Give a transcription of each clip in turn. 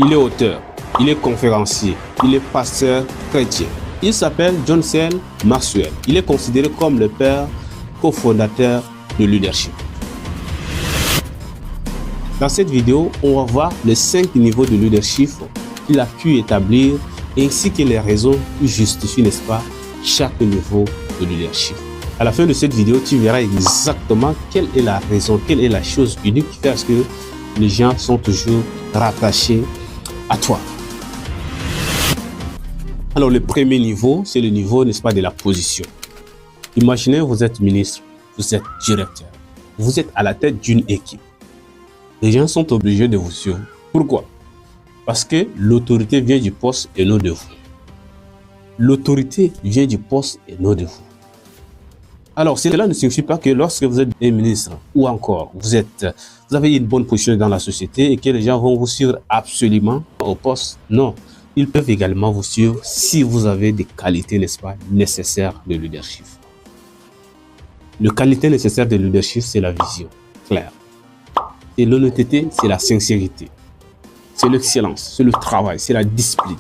Il est auteur, il est conférencier, il est pasteur chrétien. Il s'appelle John Searle Maxwell. Il est considéré comme le père cofondateur de leadership. Dans cette vidéo, on va voir les 5 niveaux de leadership qu'il a pu établir ainsi que les raisons qui justifient, n'est-ce pas, chaque niveau de leadership. À la fin de cette vidéo, tu verras exactement quelle est la raison, quelle est la chose unique qui fait à ce que les gens sont toujours rattachés à toi. Alors, le premier niveau, c'est le niveau, n'est-ce pas, de la position. Imaginez, vous êtes ministre, vous êtes directeur, vous êtes à la tête d'une équipe. Les gens sont obligés de vous suivre. Pourquoi? Parce que l'autorité vient du poste et non de vous. L'autorité vient du poste et non de vous. Alors, cela ne signifie pas que lorsque vous êtes un ministre ou encore vous avez une bonne position dans la société et que les gens vont vous suivre absolument au poste. Non, ils peuvent également vous suivre si vous avez des qualités, n'est-ce pas, nécessaires de leadership. Les qualités nécessaires de leadership, c'est la vision claire. C'est l'honnêteté, c'est la sincérité. C'est l'excellence, c'est le travail, c'est la discipline,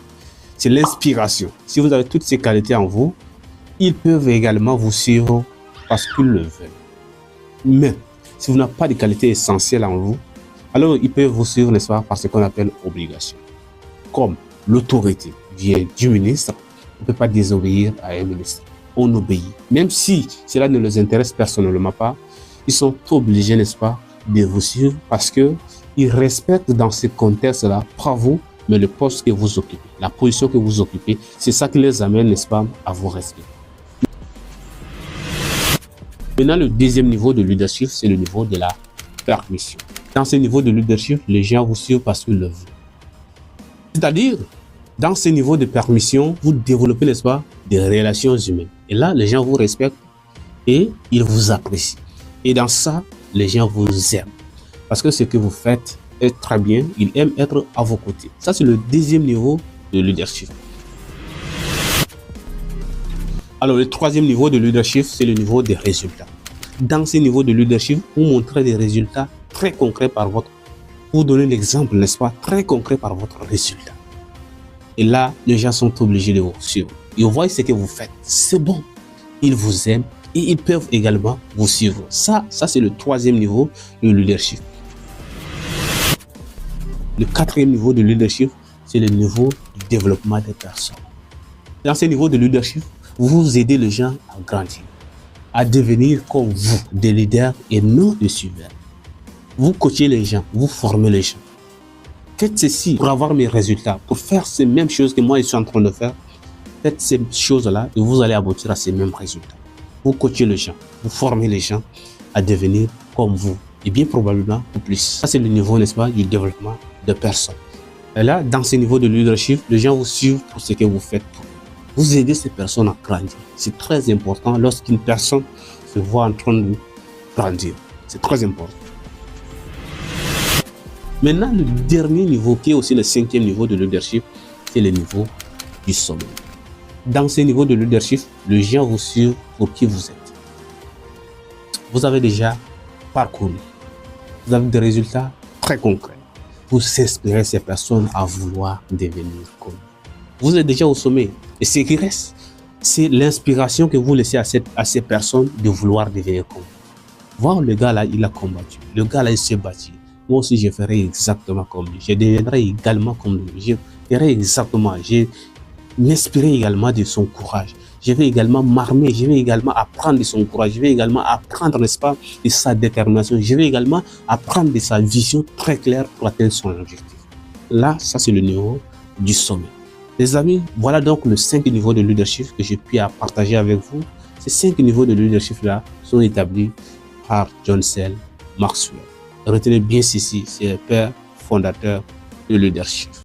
c'est l'inspiration. Si vous avez toutes ces qualités en vous, ils peuvent également vous suivre parce qu'ils le veulent. Mais si vous n'avez pas de qualités essentielles en vous, alors ils peuvent vous suivre, n'est-ce pas, par ce qu'on appelle obligation. Comme l'autorité vient du ministre, on ne peut pas désobéir à un ministre. On obéit. Même si cela ne les intéresse personnellement pas, ils sont obligés, n'est-ce pas, de vous suivre parce qu'ils respectent dans ce contexte-là, pas vous, mais le poste que vous occupez, la position que vous occupez. C'est ça qui les amène, n'est-ce pas, à vous respecter. Maintenant, le deuxième niveau de leadership, c'est le niveau de la permission. Dans ce niveau de leadership, les gens vous suivent parce qu'ils le veulent. C'est-à-dire, dans ce niveau de permission, vous développez, n'est-ce pas, des relations humaines. Et là, les gens vous respectent et ils vous apprécient. Et dans ça, les gens vous aiment. Parce que ce que vous faites est très bien, ils aiment être à vos côtés. Ça, c'est le deuxième niveau de leadership. Alors, le troisième niveau de leadership, c'est le niveau des résultats. Dans ce niveau de leadership, vous montrez des résultats très concrets par votre... Vous donnez l'exemple, n'est-ce pas, très concret par votre résultat. Et là, les gens sont obligés de vous suivre. Ils voient ce que vous faites. C'est bon. Ils vous aiment et ils peuvent également vous suivre. Ça c'est le troisième niveau de leadership. Le quatrième niveau de leadership, c'est le niveau du développement des personnes. Dans ce niveau de leadership, vous aidez les gens à grandir, à devenir comme vous, des leaders et non des suiveurs. Vous coachez les gens, vous formez les gens. Faites ceci pour avoir mes résultats, pour faire ces mêmes choses que moi je suis en train de faire. Faites ces choses-là et vous allez aboutir à ces mêmes résultats. Vous coachez les gens, vous formez les gens à devenir comme vous et bien probablement plus. Ça, c'est le niveau, n'est-ce pas, du développement de personnes. Et là, dans ce niveau de leadership, les gens vous suivent pour ce que vous faites pour eux. Vous aidez ces personnes à grandir. C'est très important lorsqu'une personne se voit en train de grandir. C'est très important. Maintenant, le dernier niveau, qui est aussi le cinquième niveau de leadership, c'est le niveau du sommet. Dans ce niveau de leadership, les gens vous suivent pour qui vous êtes. Vous avez déjà parcouru. Vous avez des résultats très concrets. Vous inspirez ces personnes à vouloir devenir comme vous. Vous êtes déjà au sommet. Et ce qui reste, c'est l'inspiration que vous laissez à ces personnes de vouloir devenir comme vous. Voir le gars là, il a combattu. Le gars là, il s'est battu. Moi aussi, je ferai exactement comme lui. Je deviendrai également comme lui. Je ferai exactement. Je m'inspirer également de son courage. Je vais également m'armer. Je vais également apprendre de son courage. Je vais également apprendre, n'est-ce pas, de sa détermination. Je vais également apprendre de sa vision très claire pour atteindre son objectif. Là, ça, c'est le niveau du sommet. Les amis, voilà donc les 5 niveaux de leadership que j'ai pu partager avec vous. Ces 5 niveaux de leadership-là sont établis par John Searle Maxwell. Retenez bien ceci, c'est le père fondateur de leadership.